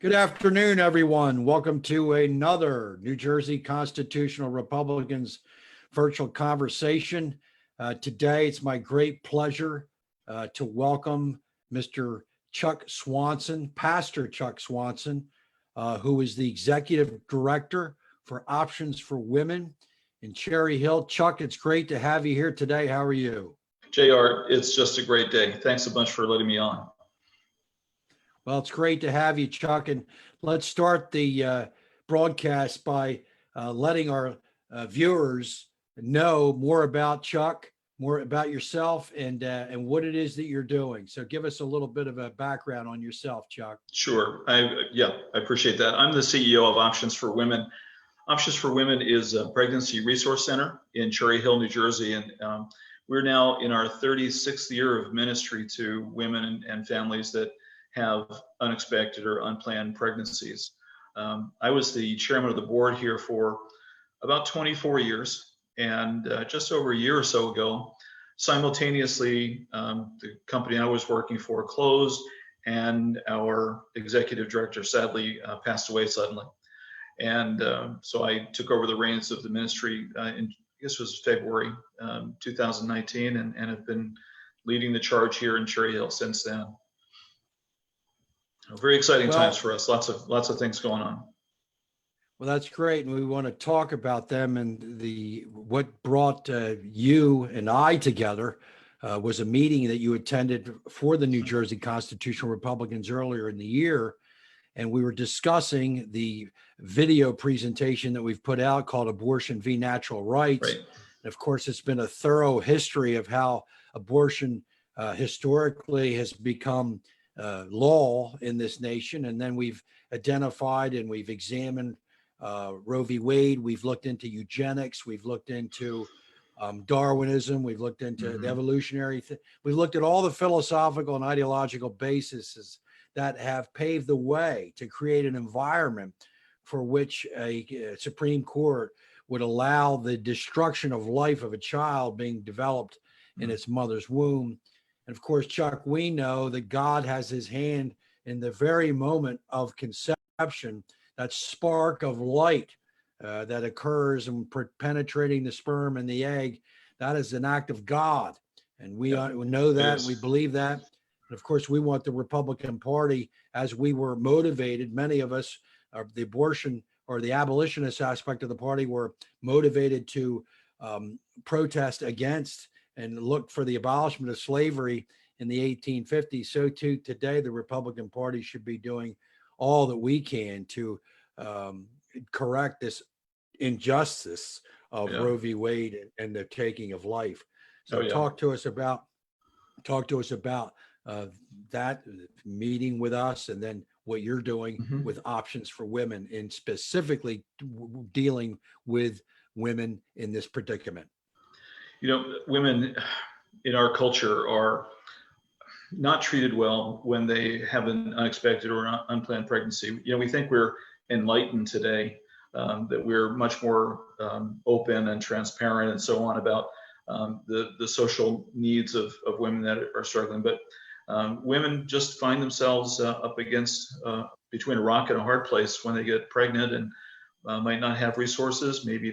Good afternoon, everyone. Welcome to another New Jersey Constitutional Republicans Virtual Conversation. Today, it's my great pleasure to welcome Mr. Chuck Swanson, Pastor Chuck Swanson, who is the Executive Director for Options for Women in Cherry Hill. Chuck, it's great to have you here today. How are you? JR, it's just a great day. Thanks a bunch for letting me on. Well, it's great to have you, Chuck. And let's start the broadcast by letting our viewers know more about Chuck, more about yourself, and what it is that you're doing. So give us a little bit of a background on yourself, Chuck. Sure. I appreciate that. I'm the CEO of Options for Women. Options for Women is a pregnancy resource center in Cherry Hill, New Jersey. And we're now in our 36th year of ministry to women and families that have unexpected or unplanned pregnancies. I was the chairman of the board here for about 24 years, and just over a year or so ago, simultaneously, the company I was working for closed, and our executive director sadly passed away suddenly. And so I took over the reins of the ministry in, I guess it was February 2019, and have been leading the charge here in Cherry Hill since then. Very exciting times for us. Lots of things going on. Well, that's great, and we want to talk about them. And what brought you and I together was a meeting that you attended for the New Jersey Constitutional Republicans earlier in the year, and we were discussing the video presentation that we've put out called "Abortion v. Natural Rights." Right. And of course, it's been a thorough history of how abortion historically has become law in this nation. And then we've identified and we've examined Roe v. Wade. We've looked into eugenics. We've looked into Darwinism. We've looked into the evolutionary. We've looked at all the philosophical and ideological bases that have paved the way to create an environment for which a Supreme Court would allow the destruction of life of a child being developed in its mother's womb. And of course, Chuck, we know that God has his hand in the very moment of conception, that spark of light that occurs in penetrating the sperm and the egg. That is an act of God. And we know that, and we believe that. And of course, we want the Republican Party, as we were motivated, many of us, the abortion or the abolitionist aspect of the party were motivated to protest against and looked for the abolishment of slavery in the 1850s. So too today, the Republican Party should be doing all that we can to correct this injustice of Roe v. Wade and the taking of life. So talk to us about that meeting with us, and then what you're doing with Options for Women, and specifically dealing with women in this predicament. You know, women in our culture are not treated well when they have an unexpected or an unplanned pregnancy. You know, we think we're enlightened today, that we're much more open and transparent and so on about the social needs of women that are struggling. But women just find themselves up against between a rock and a hard place when they get pregnant, and might not have resources. Maybe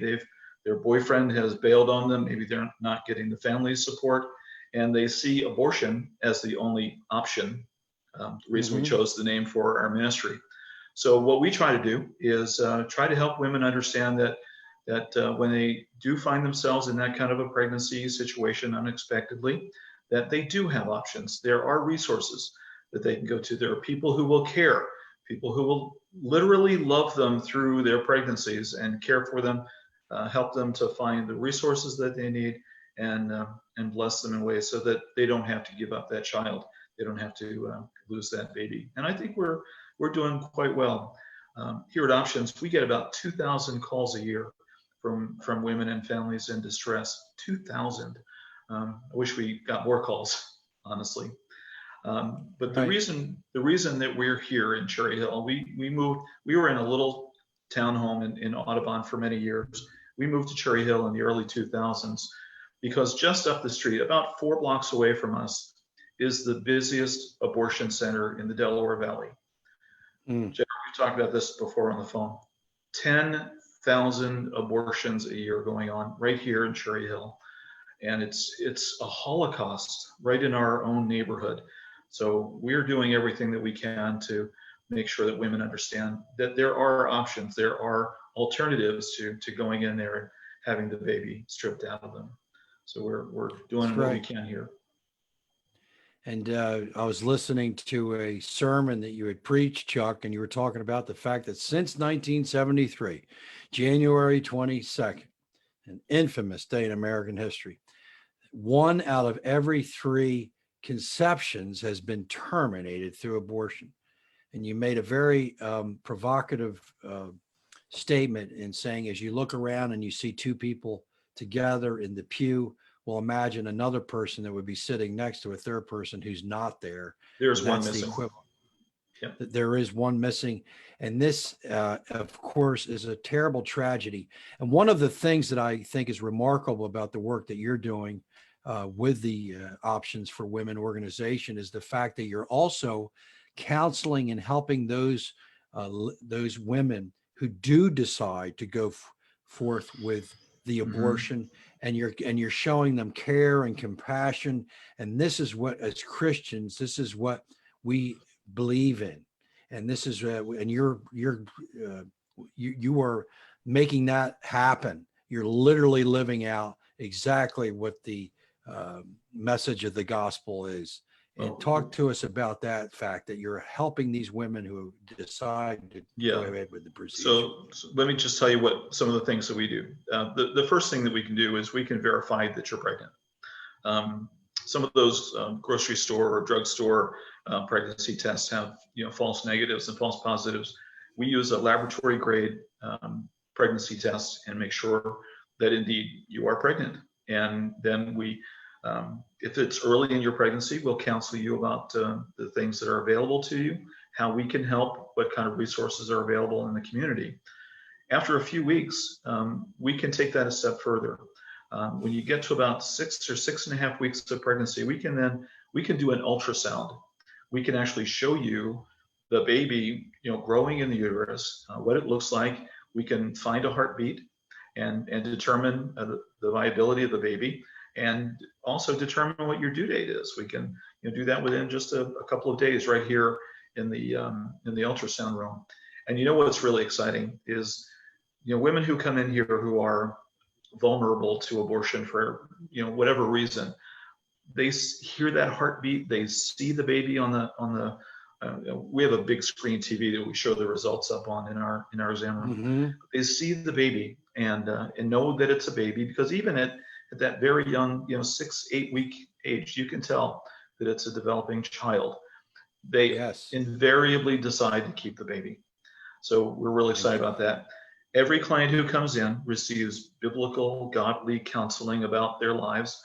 their boyfriend has bailed on them. Maybe they're not getting the family support, and they see abortion as the only option. The reason we chose the name for our ministry. So what we try to do is try to help women understand that when they do find themselves in that kind of a pregnancy situation unexpectedly, that they do have options. There are resources that they can go to. There are people who will care, people who will literally love them through their pregnancies and care for them, help them to find the resources that they need, and bless them in ways so that they don't have to give up that child. They don't have to lose that baby. And I think we're doing quite well. Here at Options, we get about 2,000 calls a year from women and families in distress. 2,000. I wish we got more calls, honestly. But the reason that we're here in Cherry Hill, we were in a little townhome in Audubon for many years. We moved to Cherry Hill in the early 2000s because just up the street, about 4 blocks away from us, is the busiest abortion center in the Delaware Valley. We've we talked about this before on the phone. 10,000 abortions a year going on right here in Cherry Hill. And it's a Holocaust right in our own neighborhood. So we're doing everything that we can to make sure that women understand that there are options, there are alternatives to going in there and having the baby stripped out of them. So we're doing what we can here. And I was listening to a sermon that you had preached, Chuck, and you were talking about the fact that since 1973, January 22nd, an infamous day in American history, 1 out of every 3 conceptions has been terminated through abortion. And you made a very provocative statement in saying, as you look around and you see 2 people together in the pew, well, imagine another person that would be sitting next to a third person who's not there. There's one missing. Yep. There is one missing. And this, of course, is a terrible tragedy. And one of the things that I think is remarkable about the work that you're doing with the Options for Women organization is the fact that you're also counseling and helping those women who do decide to go forth with the abortion, and you're showing them care and compassion. And this is what, as Christians, this is what we believe in, and this is and you are making that happen. You're literally living out exactly what the message of the gospel is. And talk to us about that fact that you're helping these women who decide to go ahead with the procedure. So let me just tell you what some of the things that we do. The first thing that we can do is we can verify that you're pregnant. Some of those grocery store or drugstore pregnancy tests have false negatives and false positives. We use a laboratory grade pregnancy test and make sure that indeed you are pregnant. And then we if it's early in your pregnancy, we'll counsel you about the things that are available to you, how we can help, what kind of resources are available in the community. After a few weeks, we can take that a step further. When you get to about 6 or 6.5 weeks of pregnancy, we can do an ultrasound. We can actually show you the baby, growing in the uterus, what it looks like. We can find a heartbeat and determine the viability of the baby, and also determine what your due date is. We can do that within just a couple of days right here in the ultrasound room. And what's really exciting is women who come in here who are vulnerable to abortion for whatever reason, they hear that heartbeat, they see the baby on the we have a big screen TV that we show the results up on in our exam room. They see the baby and know that it's a baby, because even at that very young, 6-8 week age, you can tell that it's a developing child. They invariably decide to keep the baby. So we're really excited about that. Every client who comes in receives biblical, godly counseling about their lives.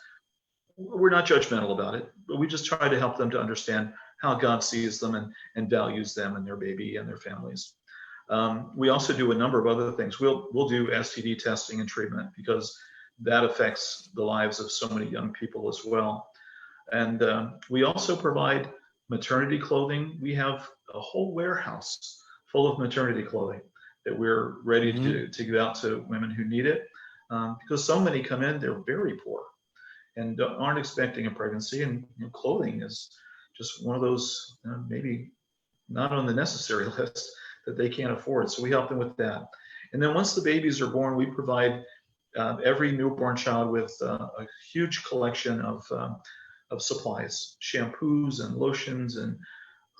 We're not judgmental about it, but we just try to help them to understand how God sees them and values them and their baby and their families. We also do a number of other things. We'll do STD testing and treatment, because that affects the lives of so many young people as well. And we also provide maternity clothing. We have a whole warehouse full of maternity clothing that we're ready to give out to women who need it, because so many come in, they're very poor and aren't expecting a pregnancy, and clothing is just one of those maybe not on the necessary list that they can't afford. So we help them with that. And then once the babies are born, we provide every newborn child with a huge collection of supplies, shampoos and lotions and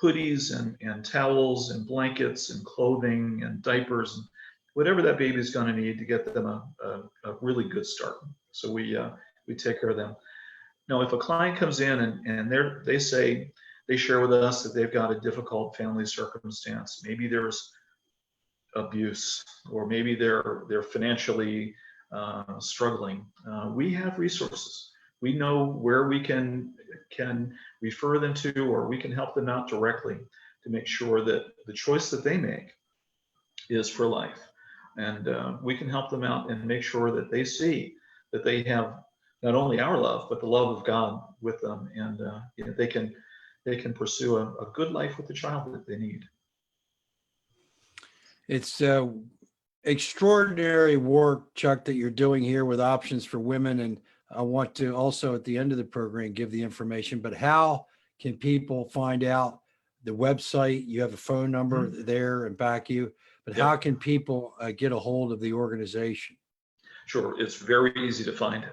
hoodies and towels and blankets and clothing and diapers, and whatever that baby is going to need to get them a really good start. So we take care of them. Now, if a client comes in and they share with us that they've got a difficult family circumstance, maybe there's abuse, or maybe they're financially struggling, we have resources. We know where we can refer them to, or we can help them out directly to make sure that the choice that they make is for life. And we can help them out and make sure that they see that they have not only our love, but the love of God with them, and they can pursue a good life with the child that they need. It's extraordinary work, Chuck, that you're doing here with Options for Women. And I want to also at the end of the program give the information, but how can people find out the website? You have a phone number there and back you, but how can people get a hold of the organization? Sure, it's very easy to find.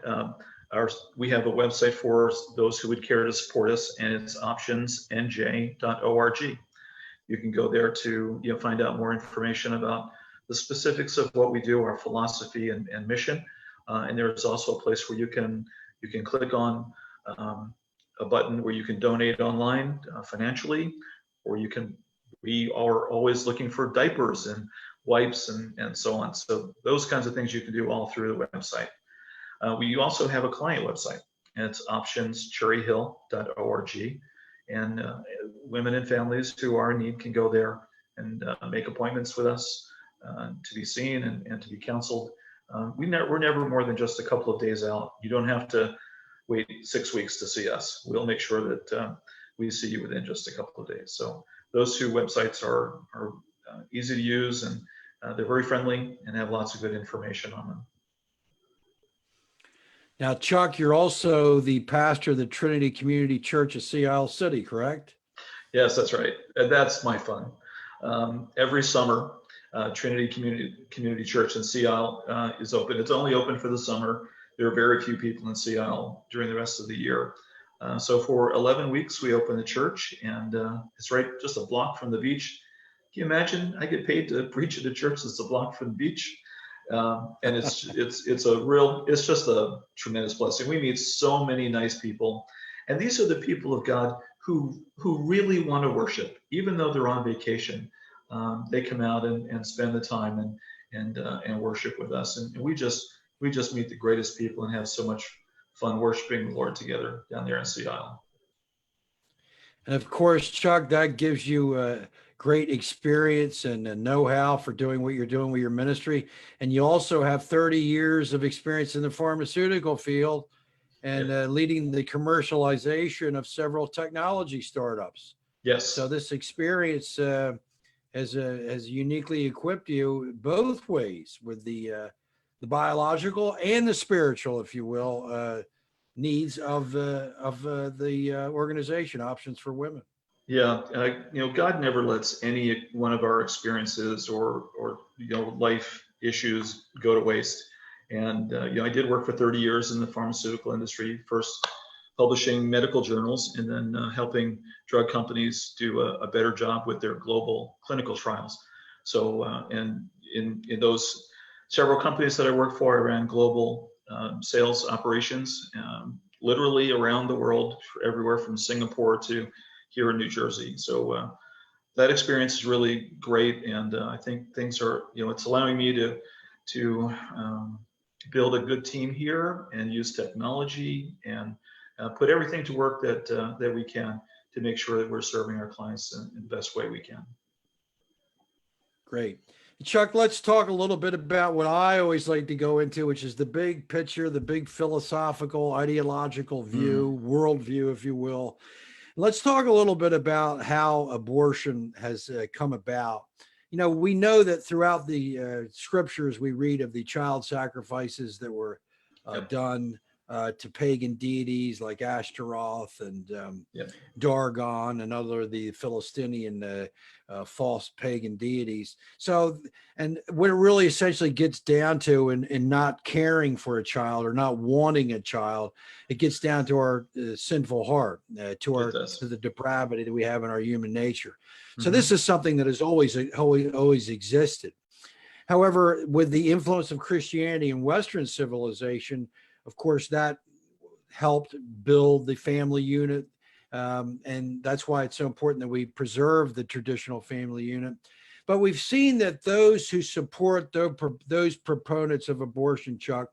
We have a website for those who would care to support us, and it's optionsnj.org. You can go there to find out more information about the specifics of what we do, our philosophy and mission. And there's also a place where you can click on a button where you can donate online financially, or we are always looking for diapers and wipes and so on. So those kinds of things you can do all through the website. We also have a client website, and it's optionscherryhill.org. And women and families who are in need can go there and make appointments with us to be seen and to be counseled. We're never more than just a couple of days out. You don't have to wait 6 weeks to see us. We'll make sure that we see you within just a couple of days. So those two websites are easy to use, and they're very friendly and have lots of good information on them. Now, Chuck, you're also the pastor of the Trinity Community Church of Sea Isle City, correct? Yes, that's right. That's my fun. Every summer, Trinity Community Church in Sea Isle is open. It's only open for the summer. There are very few people in Sea Isle during the rest of the year. So for 11 weeks, we open the church, and it's right just a block from the beach. Can you imagine? I get paid to preach at a church that's a block from the beach. And it's just a tremendous blessing. We meet so many nice people, and these are the people of God who really want to worship, even though they're on vacation. They come out and spend the time and worship with us, and we just meet the greatest people and have so much fun worshiping the Lord together down there in Sea Isle. And of course, Chuck, that gives you great experience and know-how for doing what you're doing with your ministry. And you also have 30 years of experience in the pharmaceutical field and leading the commercialization of several technology startups. Yes. So this experience has uniquely equipped you both ways with the biological and the spiritual, if you will, needs of the organization, Options for Women. Yeah, God never lets any one of our experiences or life issues go to waste. And I did work for 30 years in the pharmaceutical industry, first publishing medical journals, and then helping drug companies do a better job with their global clinical trials. So, and in those several companies that I worked for, I ran global sales operations, literally around the world, everywhere from Singapore to here in New Jersey. So that experience is really great, and I think things are, it's allowing me to build a good team here and use technology and put everything to work that we can to make sure that we're serving our clients in the best way we can. Great. Chuck, let's talk a little bit about what I always like to go into, which is the big picture, the big philosophical, ideological view, worldview, if you will. Let's talk a little bit about how abortion has come about. We know that throughout the scriptures we read of the child sacrifices that were done to pagan deities like Ashtaroth and Dargon and other the Philistinian false pagan deities. So, and what it really essentially gets down to in not caring for a child or not wanting a child, it gets down to our sinful heart, to the depravity that we have in our human nature. So this is something that has always existed. However, with the influence of Christianity and Western civilization, of course, that helped build the family unit. And that's why it's so important that we preserve the traditional family unit. But we've seen that those who support those proponents of abortion, Chuck,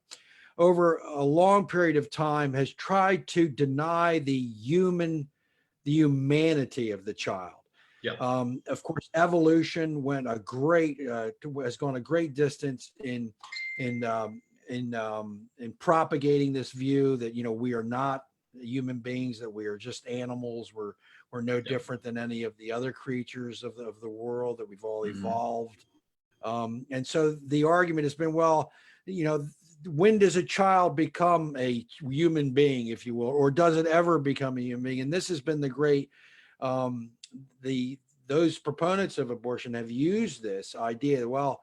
over a long period of time has tried to deny the humanity of the child. Yeah. Of course, evolution has gone a great distance in propagating this view that we are not human beings, that we are just animals. We're no different than any of the other creatures of the world, that we've all evolved And so the argument has been, well, you know, when does a child become a human being, if you will, or does it ever become a human being? And this has been the great, those proponents of abortion have used this idea, well,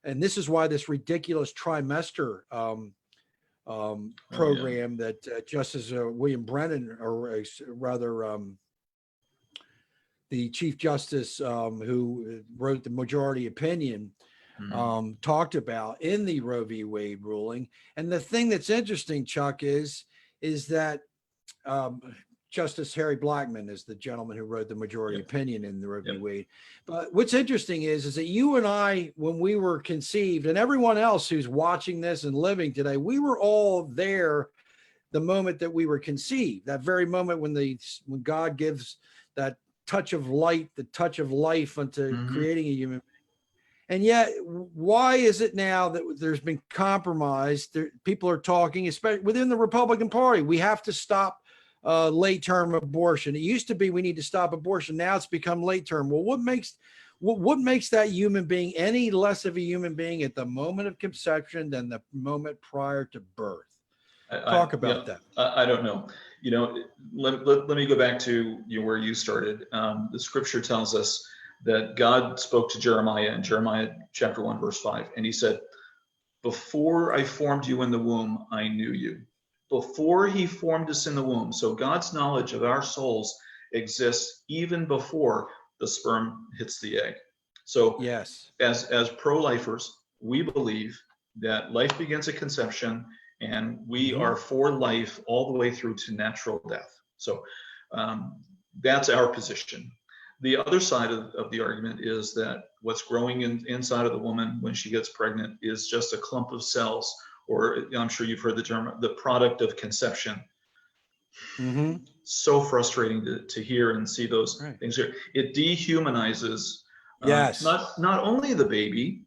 and this is why this ridiculous trimester program that Justice William Brennan, or rather the Chief Justice who wrote the majority opinion, talked about in the Roe v. Wade ruling. And the thing that's interesting, Chuck, is that Justice Harry Blackmun is the gentleman who wrote the majority opinion in the Roe v. Wade. But what's interesting is that you and I, when we were conceived, and everyone else who's watching this and living today, we were all there the moment that we were conceived, that very moment when God gives that touch of light, the touch of life unto creating a human being. And yet, why is it now that there's been compromise? People are talking, especially within the Republican Party, we have to stop late-term abortion. It used to be we need to stop abortion. Now it's become late-term. Well, what makes that human being any less of a human being at the moment of conception than the moment prior to birth? Talk about that. I don't know. You know, let me go back to where you started. The scripture tells us that God spoke to Jeremiah in Jeremiah chapter 1, verse 5, and he said, "Before I formed you in the womb, I knew you." Before he formed us in the womb. So God's knowledge of our souls exists even before the sperm hits the egg. So yes, as pro-lifers, we believe that life begins at conception, and we are for life all the way through to natural death. So that's our position. The other side of the argument is that what's growing inside of the woman when she gets pregnant is just a clump of cells, or I'm sure you've heard the term, the product of conception. So frustrating to hear and see those things here. It dehumanizes not only the baby,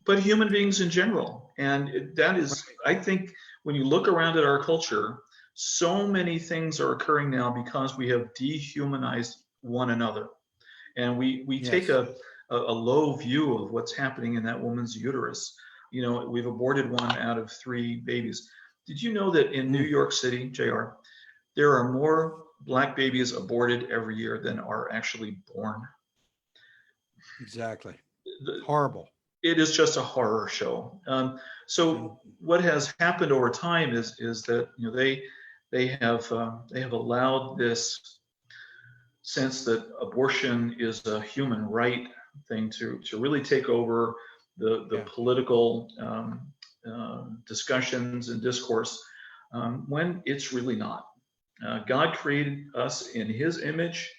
but human beings in general. And that is, I think, when you look around at our culture, so many things are occurring now because we have dehumanized one another. And we take a low view of what's happening in that woman's uterus. You know, we've aborted 1 out of 3 babies. Did you know that in New York City, JR, there are more Black babies aborted every year than are actually born? Exactly. Horrible. It is just a horror show. So what has happened over time is that they have allowed this sense that abortion is a human right thing to really take over the political discussions and discourse, when it's really not. God created us in his image.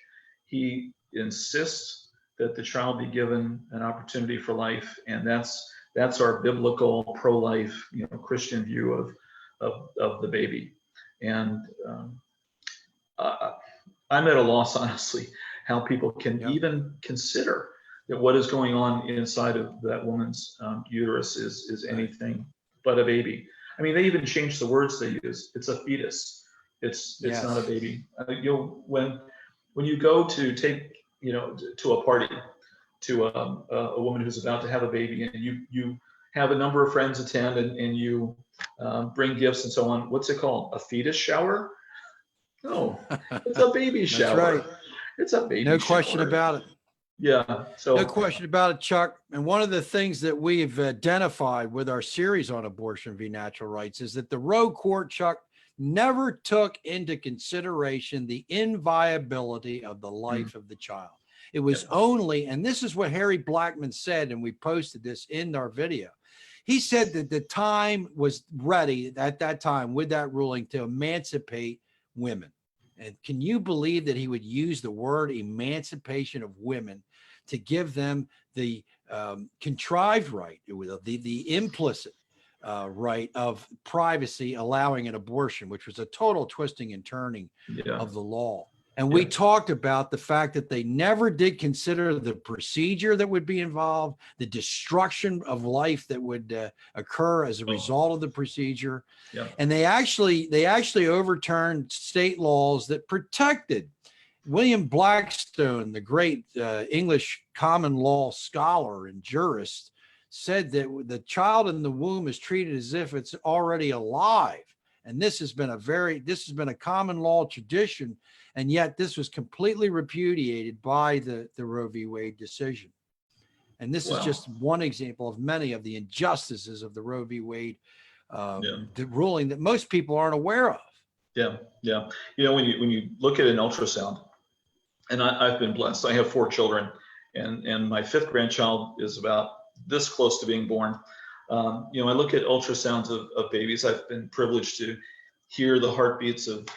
He insists that the child be given an opportunity for life, and that's our biblical pro-life, Christian view of the baby. And I'm at a loss, honestly, how people can even consider that what is going on inside of that woman's uterus is anything but a baby. I mean, they even changed the words they use. It's a fetus. It's not a baby. When you go to take to a party to a woman who's about to have a baby, and you have a number of friends attend, and you bring gifts and so on. What's it called? A fetus shower? No, it's a baby shower. That's right. It's a baby shower. No question about it. Yeah. So no question about it, Chuck. And one of the things that we've identified with our series on abortion v. natural rights is that the Roe court, Chuck, never took into consideration the inviolability of the life of the child. It was only, and this is what Harry Blackmun said, and we posted this in our video. He said that the time was ready at that time with that ruling to emancipate women. And can you believe that he would use the word emancipation of women to give them the contrived right, the implicit right of privacy, allowing an abortion, which was a total twisting and turning of the law. And we talked about the fact that they never did consider the procedure that would be involved, the destruction of life that would occur as a result of the procedure. And they actually overturned state laws that protected William Blackstone, the great English common law scholar and jurist, said that the child in the womb is treated as if it's already alive. And this has been a common law tradition. And yet this was completely repudiated by the Roe v. Wade decision. And this is just one example of many of the injustices of the Roe v. Wade the ruling that most people aren't aware of. Yeah. When you look at an ultrasound, and I've been blessed. I have 4 children, and my 5th grandchild is about this close to being born. I look at ultrasounds of babies. I've been privileged to hear the heartbeats of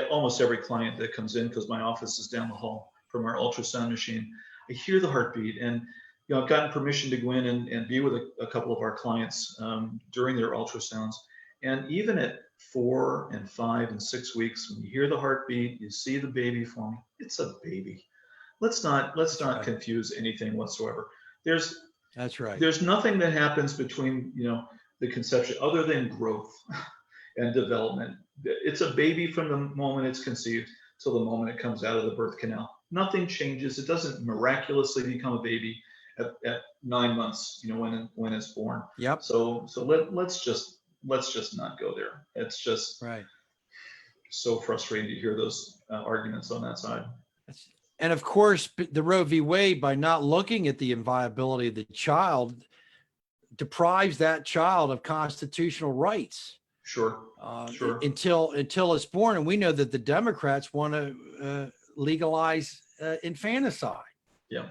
almost every client that comes in, because my office is down the hall from our ultrasound machine. I hear the heartbeat, and I've gotten permission to go in and be with a couple of our clients during their ultrasounds. And even at 4 and 5 and 6 weeks, when you hear the heartbeat, you see the baby forming. It's a baby. Let's not confuse anything whatsoever. That's right. There's nothing that happens between the conception other than growth and development. It's a baby from the moment it's conceived till the moment it comes out of the birth canal. Nothing changes. It doesn't miraculously become a baby at 9 months, when it's born. Yep. So let's just not go there. It's just so frustrating to hear those arguments on that side. And of course, the Roe v. Wade, by not looking at the inviolability of the child, deprives that child of constitutional rights. Sure. Until it's born. And we know that the Democrats want to legalize infanticide.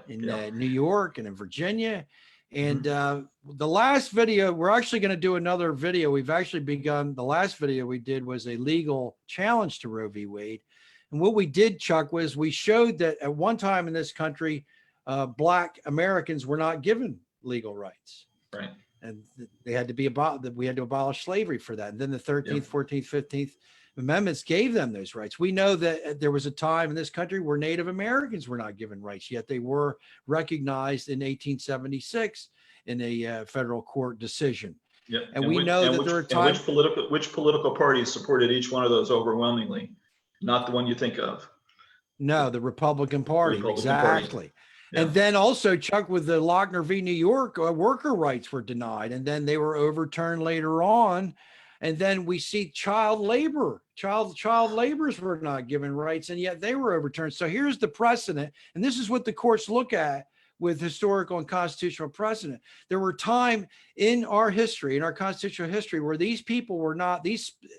In New York and in Virginia. And the last video, we're actually going to do another video. We've actually begun. The last video we did was a legal challenge to Roe v. Wade. And what we did, Chuck, was we showed that at one time in this country, Black Americans were not given legal rights. Right. And they had to be we had to abolish slavery for that. And then the 13th, 14th, 15th Amendments gave them those rights. We know that there was a time in this country where Native Americans were not given rights, yet they were recognized in 1876 in a federal court decision. Yeah. And we know that there are times. Which political parties supported each one of those overwhelmingly? Not the one you think of. No, the Republican Party. Exactly. Yeah. And then also, Chuck, with the Lochner v. New York, worker rights were denied, and then they were overturned later on. And then we see child labor. Child laborers were not given rights, and yet they were overturned. So here's the precedent, and this is what the courts look at with historical and constitutional precedent. There were time in our history, in our constitutional history, where these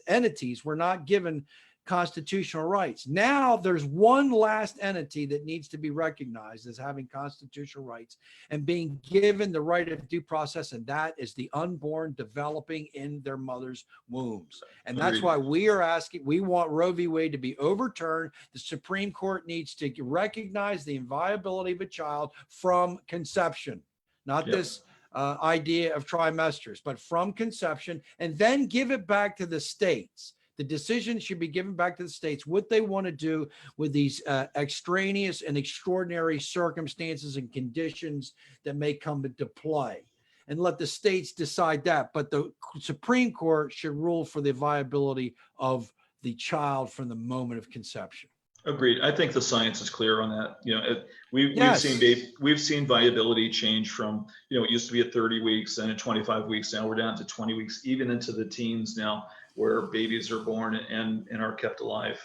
entities were not given constitutional rights. Now there's one last entity that needs to be recognized as having constitutional rights and being given the right of due process, and that is the unborn developing in their mother's wombs. And that's why we are asking, we want Roe v. Wade to be overturned. The Supreme Court needs to recognize the inviolability of a child from conception, not this idea of trimesters, but from conception, and then give it back to the states. The decision should be given back to the states, what they want to do with these extraneous and extraordinary circumstances and conditions that may come into play, and let the states decide that. But the Supreme Court should rule for the viability of the child from the moment of conception. Agreed. I think the science is clear on that. We've seen viability change from, it used to be at 30 weeks, then at 25 weeks. Now we're down to 20 weeks, even into the teens now, where babies are born and are kept alive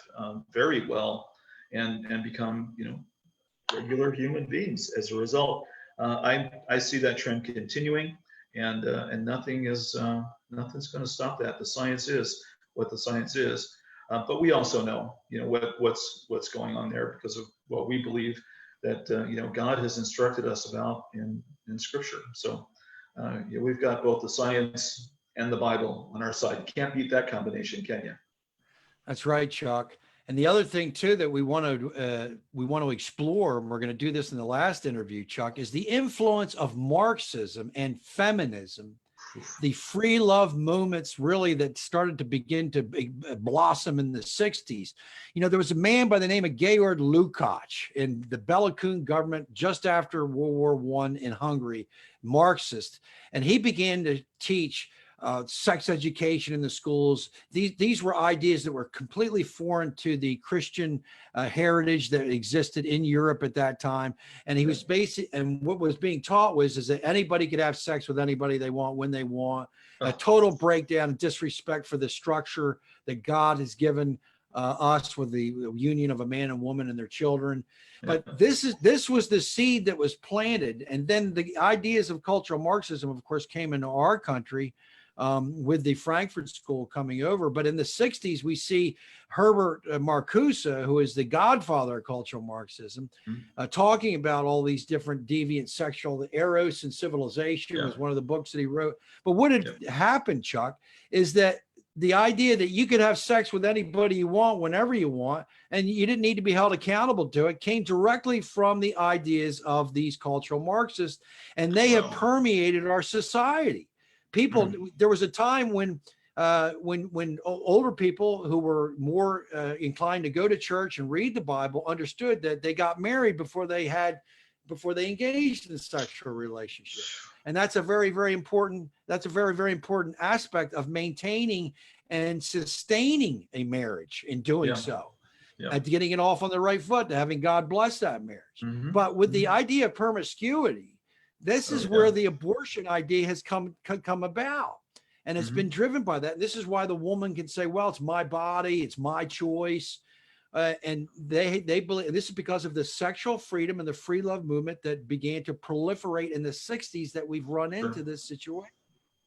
very well and become, regular human beings as a result. I see that trend continuing, and nothing's going to stop that. The science is what the science is. But we also know, what's going on there because of what we believe that, God has instructed us about in Scripture. So we've got both the science and the Bible on our side. You can't beat that combination, can you? That's right, Chuck. And the other thing too that we want to explore, and we're going to do this in the last interview, Chuck, is the influence of Marxism and feminism, the free love movements really that started to begin to blossom in the 60s. There was a man by the name of Georg Lukács in the Bela Kun government just after World War I in Hungary, Marxist, and he began to teach sex education in the schools. These were ideas that were completely foreign to the Christian heritage that existed in Europe at that time. And he was and what was being taught is that anybody could have sex with anybody they want when they want. A total breakdown and disrespect for the structure that God has given us with the union of a man and woman and their children. But this was the seed that was planted. And then the ideas of cultural Marxism, of course, came into our country with the Frankfurt School coming over. But in the 60s, we see Herbert Marcuse, who is the godfather of cultural Marxism, talking about all these different deviant sexual eros and civilization was one of the books that he wrote. But what had happened, Chuck, is that the idea that you could have sex with anybody you want, whenever you want, and you didn't need to be held accountable to it, came directly from the ideas of these cultural Marxists, and they have permeated our society. People, there was a time when older people who were more inclined to go to church and read the Bible understood that they got married before they engaged in a sexual relationship. And that's a very, very important aspect of maintaining and sustaining a marriage in doing so. And getting it off on the right foot, to having God bless that marriage. But with the idea of promiscuity, this is where the abortion idea has come about. And it's been driven by that. This is why the woman can say, well, it's my body, it's my choice. And they believe this is because of the sexual freedom and the free love movement that began to proliferate in the 60s that we've run into this situation.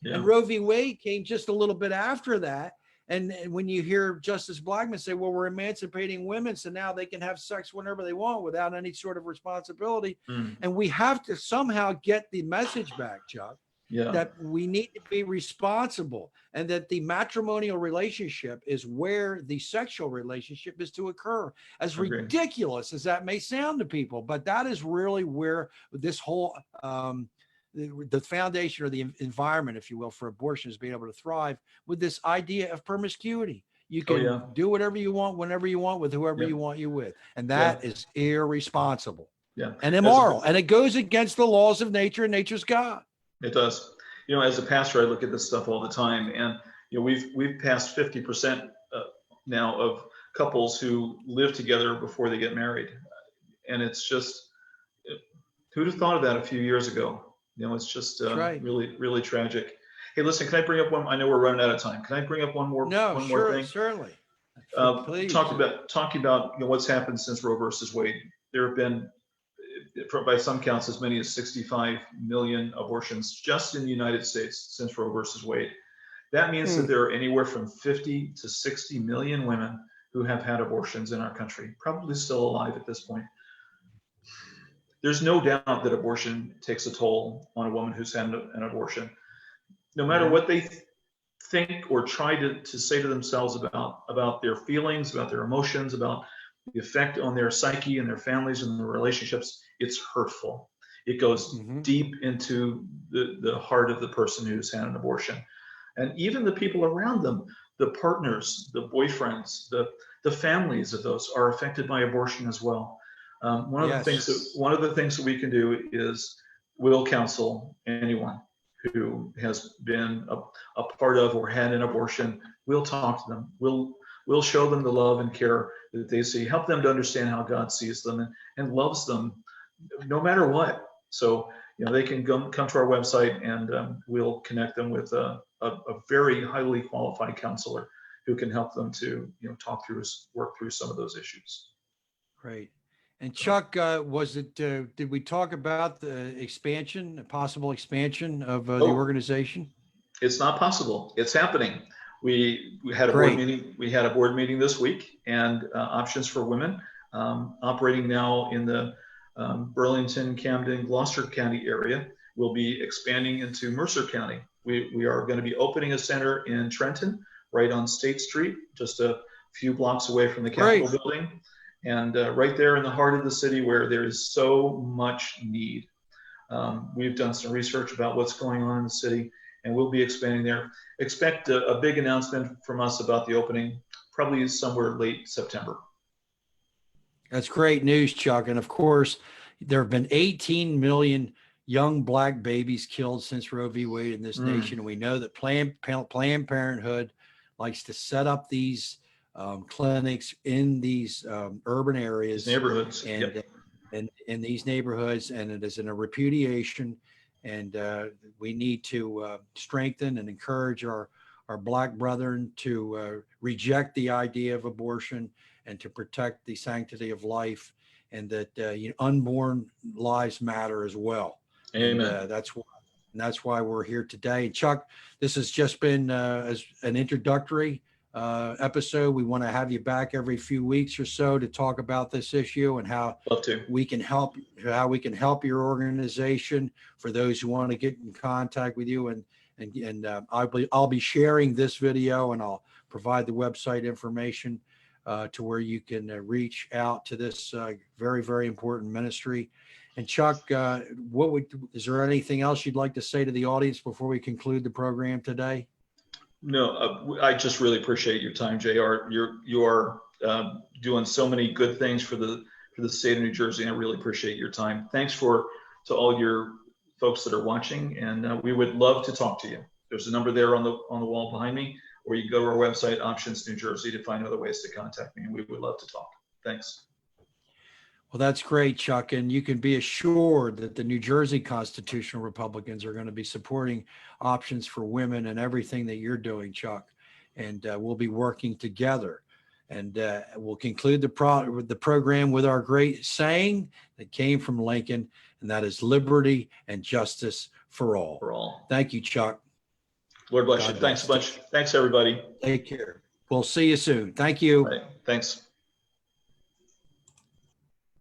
And Roe v. Wade came just a little bit after that. And when you hear Justice Blackmun say, well, we're emancipating women, so now they can have sex whenever they want without any sort of responsibility. And we have to somehow get the message back, Chuck, that we need to be responsible, and that the matrimonial relationship is where the sexual relationship is to occur. As ridiculous as that may sound to people, but that is really where this whole the foundation or the environment, if you will, for abortion is being able to thrive, with this idea of promiscuity. You can do whatever you want, whenever you want, with whoever you want you with. And that is irresponsible and immoral. And it goes against the laws of nature and nature's God. It does. You know, as a pastor, I look at this stuff all the time, and you know, we've passed 50% now of couples who live together before they get married, and it's just, who'd have thought of that a few years ago? You know, it's just really, really tragic. Hey, listen, can I bring up one? I know we're running out of time. Can I bring up one more thing? Certainly. Please. Talking about you know, what's happened since Roe versus Wade. There have been, by some counts, as many as 65 million abortions just in the United States since Roe versus Wade. That means that there are anywhere from 50 to 60 million women who have had abortions in our country, probably still alive at this point. There's no doubt that abortion takes a toll on a woman who's had an abortion. No matter what they think or try to say to themselves about their feelings, about their emotions, about the effect on their psyche and their families and their relationships, it's hurtful. It goes deep into the heart of the person who's had an abortion. And even the people around them, the partners, the boyfriends, the families of those are affected by abortion as well. One of the things that we can do is we'll counsel anyone who has been a part of or had an abortion. We'll talk to them. We'll show them the love and care that they see, help them to understand how God sees them and loves them no matter what. So, you know, they can come to our website, and we'll connect them with a very highly qualified counselor who can help them to, you know, work through some of those issues. Great. And Chuck, did we talk about the possible expansion of the organization? It's not possible. It's happening. We had a board meeting. We had a board meeting this week, and Options for Women, operating now in the Burlington, Camden, Gloucester County area, will be expanding into Mercer County. We are going to be opening a center in Trenton, right on State Street, just a few blocks away from the Capitol building. And right there in the heart of the city where there is so much need. We've done some research about what's going on in the city, and we'll be expanding there. Expect a big announcement from us about the opening, probably somewhere late September. That's great news, Chuck. And of course, there have been 18 million young black babies killed since Roe v. Wade in this nation. And we know that Planned Parenthood likes to set up these clinics in these urban areas, These neighborhoods, and in these neighborhoods, and it is in a repudiation. And we need to strengthen and encourage our black brethren to reject the idea of abortion and to protect the sanctity of life, and that unborn lives matter as well. Amen. And that's why we're here today. Chuck, this has just been as an introductory episode. We want to have you back every few weeks or so to talk about this issue and how we can help your organization, for those who want to get in contact with you. And I'll be sharing this video, and I'll provide the website information to where you can reach out to this very, very important ministry. And Chuck, is there anything else you'd like to say to the audience before we conclude the program today? No, I just really appreciate your time, JR. You are doing so many good things for the state of New Jersey, and I really appreciate your time. Thanks to all your folks that are watching, and we would love to talk to you. There's a number there on the wall behind me, or you can go to our website, Options New Jersey, to find other ways to contact me, and we would love to talk. Thanks. Well, that's great, Chuck. And you can be assured that the New Jersey Constitutional Republicans are going to be supporting options for women and everything that you're doing, Chuck. And we'll be working together. And we'll conclude the program with our great saying that came from Lincoln, and that is liberty and justice for all. For all. Thank you, Chuck. Lord bless you. Thanks a bunch. Thanks, everybody. Take care. We'll see you soon. Thank you. All right. Thanks.